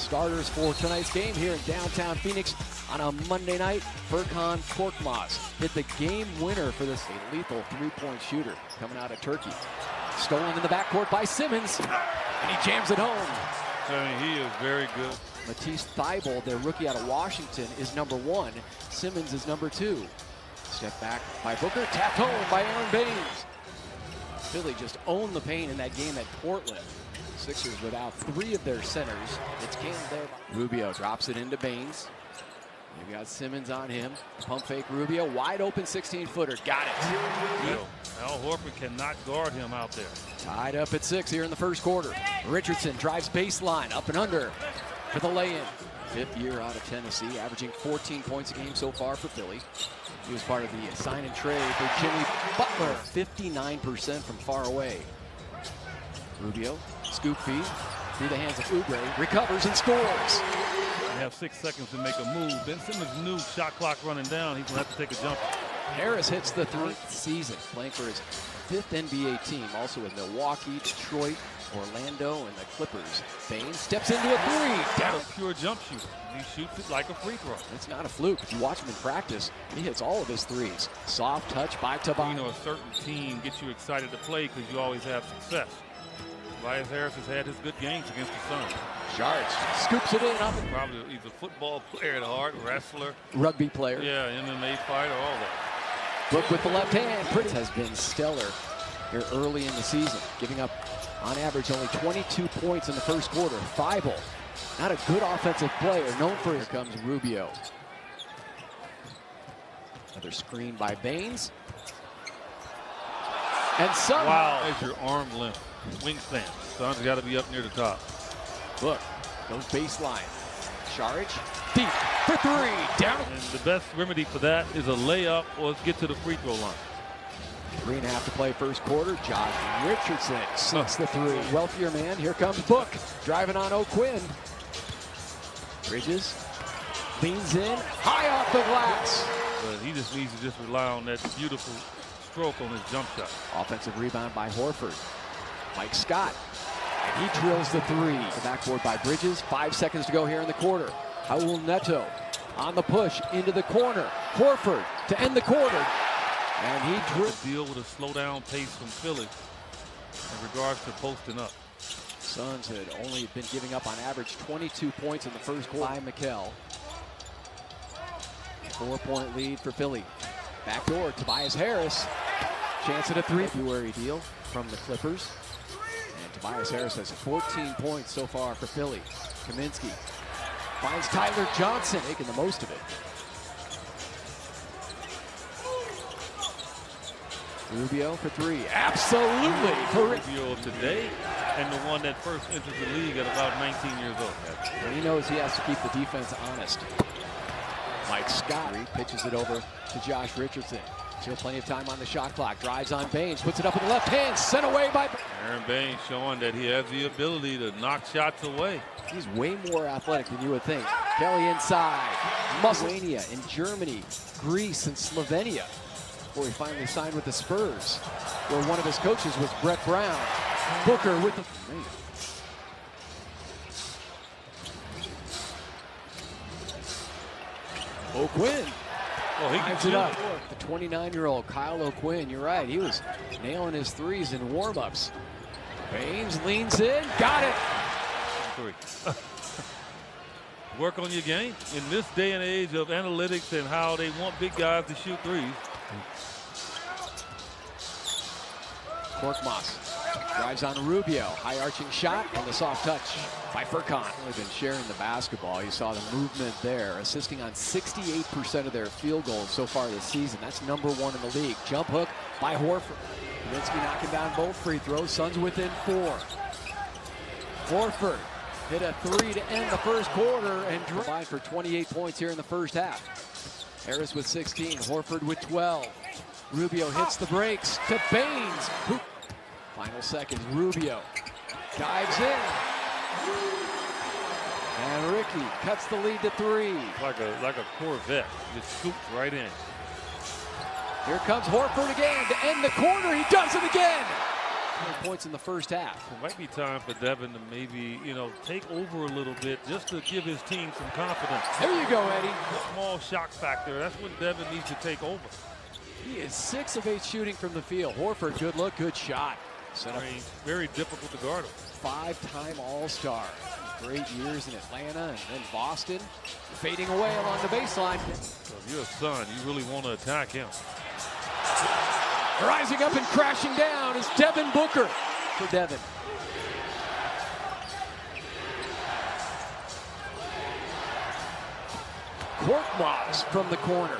starters for tonight's game here in downtown Phoenix on a Monday night. Furkan Korkmaz hit the game winner for this lethal three-point shooter coming out of Turkey. Stolen in the backcourt by Simmons, and he jams it home. I mean, he is very good. Matisse Thybulle, their rookie out of Washington, is number 1. Simmons is number 2. Step back by Booker, tapped home by Aaron Baines. Philly just owned the paint in that game at Portland. Sixers without 3 of their centers. It's Cam there. Rubio drops it into Baines. You've got Simmons on him. Pump fake Rubio, wide open 16-footer. Got it. Al Horford cannot guard him out there. Tied up at 6 here in the first quarter. Richardson drives baseline, up and under for the lay-in. 5th year out of Tennessee, averaging 14 points a game so far for Philly. He was part of the sign and trade for Jimmy Butler. 59% from far away. Rubio, scoop feed through the hands of Oubre, recovers and scores. They have 6 seconds to make a move. Ben Simmons knew shot clock running down. He's gonna have to take a jump. Harris hits the 3rd season, playing for his 5th NBA team, also with Milwaukee, Detroit, Orlando, and the Clippers. Baines steps into a 3. Down. A pure jump shooter. He shoots it like a free throw. It's not a fluke. If you watch him in practice, he hits all of his 3s. Soft touch by Tobias. You know, a certain team gets you excited to play because you always have success. Tobias Harris has had his good games against the Suns. Shards scoops it in. Up. Probably he's a football player at heart, wrestler. Rugby player. Yeah, MMA fighter, all that. Book with the left hand. Pritz has been stellar here early in the season, giving up on average only 22 points in the first quarter. Thybulle, not a good offensive player, known for. Here comes Rubio. Another screen by Baines. And somehow. Wow, as your arm length, wingspan. Sun's got to be up near the top. Book goes baseline. Saric deep for 3. Down. And the best remedy for that is a layup or get to the free throw line. 3.5 to play first quarter. Josh Richardson sinks the 3. Wealthier man. Here comes Book driving on O'Quinn. Bridges leans in high off the glass. But he just needs to just rely on that beautiful stroke on his jump shot. Offensive rebound by Horford. Mike Scott. And he drills the 3. The backboard by Bridges. 5 seconds to go here in the quarter. Raul Neto on the push into the corner. Horford to end the quarter. And he drills. Deal with a slow down pace from Philly in regards to posting up. Suns had only been giving up on average 22 points in the first quarter. By Mikal. 4-point lead for Philly. Backdoor, Tobias Harris. Chance at a 3. February deal from the Clippers. And Tobias Harris has 14 points so far for Philly. Kaminsky finds Tyler Johnson, making the most of it. Rubio for 3. Absolutely. Rubio today and the one that first entered the league at about 19 years old. And he knows he has to keep the defense honest. Mike Scott pitches it over to Josh Richardson. Still plenty of time on the shot clock. Drives on Baines, puts it up with the left hand, sent away by Aaron Baines, showing that he has the ability to knock shots away. He's way more athletic than you would think. Kelly inside. Lithuania in Germany, Greece, and Slovenia. Before he finally signed with the Spurs, where one of his coaches was Brett Brown. Booker with the... O'Quinn. Oh, he Times it up. The 29-year-old Kyle O'Quinn, you're right. He was nailing his 3s in warm-ups. Baines leans in, got it. 3. Work on your game. In this day and age of analytics and how they want big guys to shoot 3s. Korkmaz drives on Rubio. High arching shot and the soft touch by Furkan. Only been sharing the basketball. You saw the movement there, assisting on 68% of their field goals so far this season. That's number 1 in the league. Jump hook by Horford. Kaminsky knocking down both free throws. Suns within 4. Horford hit a 3 to end the first quarter and combined for 28 points here in the first half. Harris with 16, Horford with 12. Rubio hits the brakes to Baines. Final seconds, Rubio dives in. And Ricky cuts the lead to 3. Like a Corvette, just scoops right in. Here comes Horford again to end the quarter. He does it again. points in the first half. It might be time for Devin to maybe, take over a little bit just to give his team some confidence. There you go, Eddie. Small shock factor. That's when Devin needs to take over. He is 6 of 8 shooting from the field. Horford, good look, good shot. Very difficult to guard him. 5-time All-Star. Great years in Atlanta and then Boston. Fading away along the baseline. So if you're a Sun, you really want to attack him. Rising up and crashing down is Devin Booker for Devin. Korkmaz from the corner.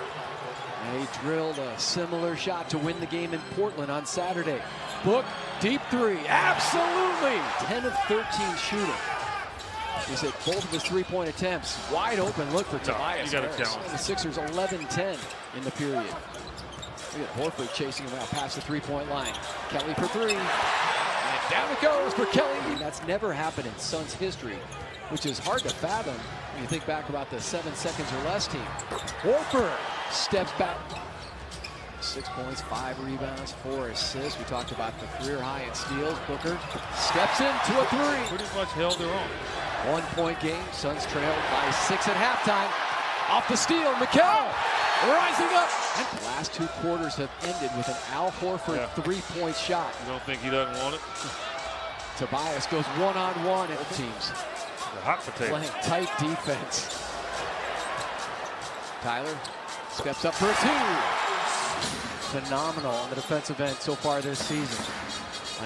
And he drilled a similar shot to win the game in Portland on Saturday. Book, deep three, absolutely! 10 of 13 shooting. He's hit both of his three-point attempts. Wide open look for Tobias you got Harris. to challenge. The Sixers 11-10 in the period. Look at Horford chasing him out past the three-point line. Kelly for three. And down it goes for Kelly. That's never happened in Suns history, which is hard to fathom when you think back about the 7 seconds or less team. Horford steps back. 6 points, 5 rebounds, 4 assists. We talked about the career high in steals. Booker steps into a three. Pretty much held their own. 1-point game. Suns trailed by 6 at halftime. Off the steal, Mikal rising up. And the last 2 quarters have ended with an Al Horford three-point shot. You don't think he doesn't want it? Tobias goes one-on-one at teams. The hot potato. Playing tight defense. Tyler steps up for a 2. Phenomenal on the defensive end so far this season.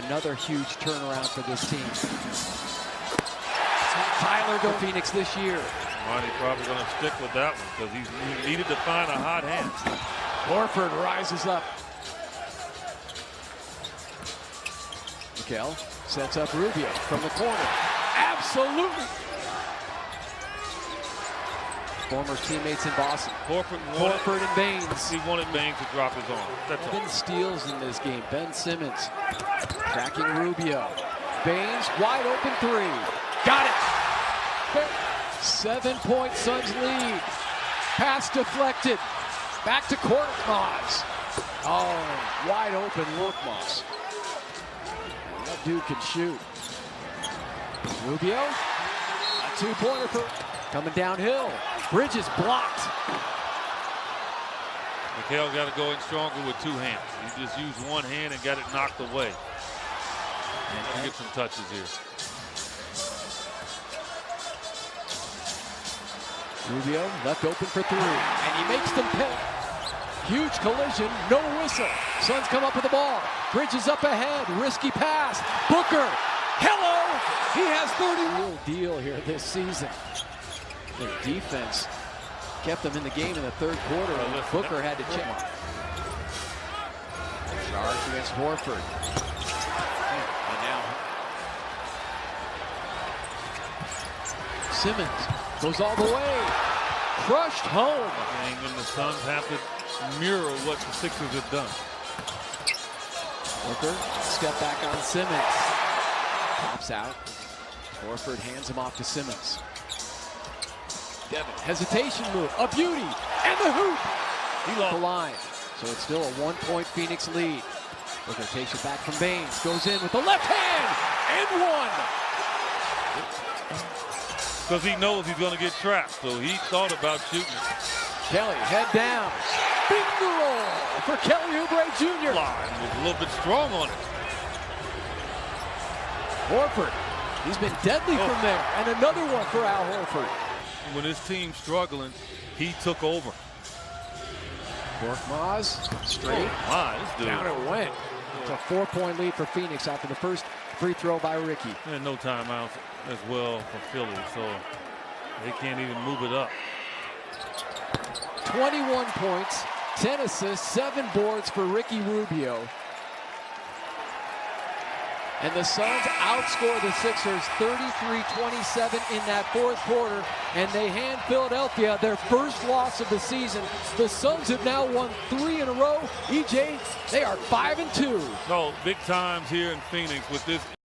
Another huge turnaround for this team. Tyler go Phoenix this year. Monty probably going to stick with that one because he needed to find a hot hand. Horford rises up. Mikal sets up Rubio from the corner. Absolutely. Former teammates in Boston. Horford and Baines. He wanted Baines to drop his arm. That's all. 7 steals in this game. Ben Simmons tracking Rubio. Baines, wide open three. Got it. 7-point Suns lead. Pass deflected. Back to Korkmaz. Oh, wide open Korkmaz. That dude can shoot. Rubio, a 2-pointer for coming downhill. Bridges blocked. Mikal got to go in stronger with 2 hands. He just used 1 hand and got it knocked away. And get some touches here. Rubio left open for 3, and he makes them pay. Huge collision, no whistle. Suns come up with the ball. Bridges up ahead, risky pass. Booker, hello! He has 30. Real deal here this season. The defense kept them in the game in the 3rd quarter. Booker had to check. Charge against Horford. And now Simmons goes all the way. Crushed home. And then the Suns have to mirror what the Sixers have done. Booker, step back on Simmons. Pops out. Horford hands him off to Simmons. Devin, hesitation move, a beauty, and the hoop. He lost the line. So it's still a 1-point Phoenix lead. Booker takes it back from Baines, goes in with the left hand, and 1. Because he knows he's going to get trapped, so he thought about shooting. Kelly, head down. Finger roll for Kelly Oubre Jr. He was a little bit strong on it. Horford, he's been deadly from there. And another one for Al Horford. When his team's struggling, he took over. Korkmaz, straight. This dude. Down it went. It's a 4-point lead for Phoenix after the first free throw by Ricky. And no timeouts as well for Philly, so they can't even move it up. 21 points, 10 assists, 7 boards for Ricky Rubio. And the Suns outscore the Sixers 33-27 in that 4th quarter, and they hand Philadelphia their first loss of the season. The Suns have now won 3 in a row. EJ, they are 5-2. No, big times here in Phoenix with this